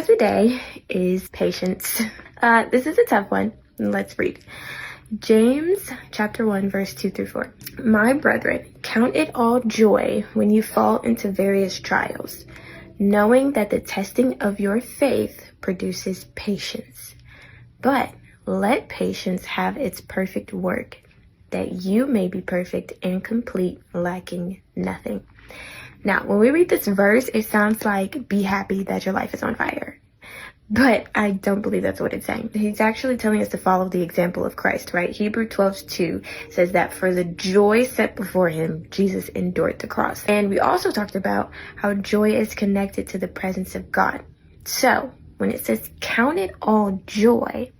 of the day is patience. This is a tough one. Let's read. James chapter 1 verse 2 through 4. My brethren, count it all joy when you fall into various trials, knowing that the testing of your faith produces patience. But let patience have its perfect work, that you may be perfect and complete, lacking nothing. Now, when we read this verse, it sounds like be happy that your life is on fire. But I don't believe that's what it's saying. He's actually telling us to follow the example of Christ, right? Hebrews 12:2 says that for the joy set before him, Jesus endured the cross. And we also talked about how joy is connected to the presence of God. So when it says count it all joy,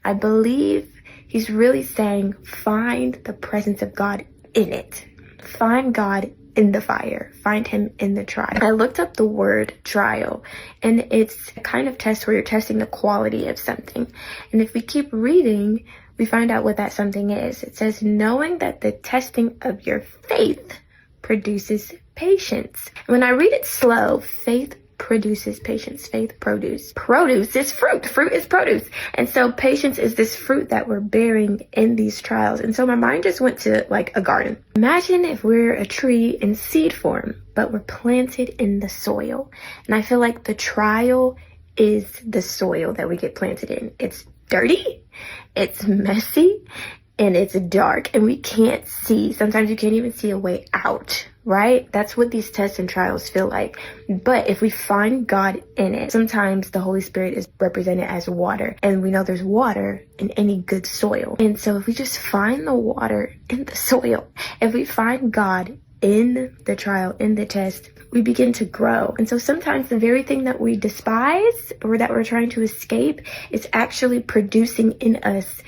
I believe he's really saying find the presence of God in it. Find God in the fire. Find him in the trial. I looked up the word trial, and it's a kind of test where you're testing the quality of something. And if we keep reading, we find out what that something is. It says, knowing that the testing of your faith produces patience. When I read it slow, faith produces patience. Faith produce. Produce is fruit. Fruit is produce. And so patience is this fruit that we're bearing in these trials. And so my mind just went to like a garden. Imagine if we're a tree in seed form, but we're planted in the soil. And I feel like the trial is the soil that we get planted in. It's dirty, it's messy, and it's dark, and we can't see. Sometimes you can't even see a way out, right? That's what these tests and trials feel like. But if we find God in it, sometimes the Holy Spirit is represented as water, and we know there's water in any good soil. And so if we just find the water in the soil, if we find God in the trial, in the test, we begin to grow. And so sometimes the very thing that we despise or that we're trying to escape is actually producing in us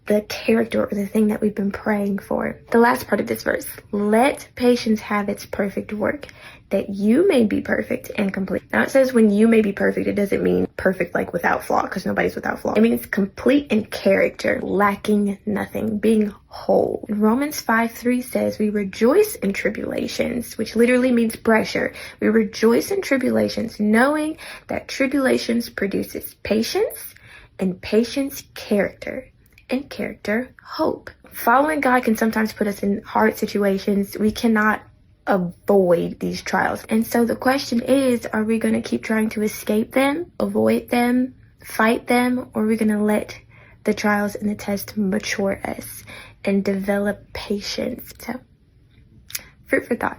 the character or the thing that we've been praying for. The last part of this verse, let patience have its perfect work, that you may be perfect and complete. Now it says when you may be perfect, it doesn't mean perfect like without flaw, because nobody's without flaw. It means complete in character, lacking nothing, being whole. Romans 5:3 says we rejoice in tribulations, which literally means pressure. We rejoice in tribulations, knowing that tribulations produces patience, and patience character, and character, hope. Following God can sometimes put us in hard situations. We cannot avoid these trials. And so the question is, are we going to keep trying to escape them, avoid them, fight them, or are we going to let the trials and the test mature us and develop patience? So, food for thought.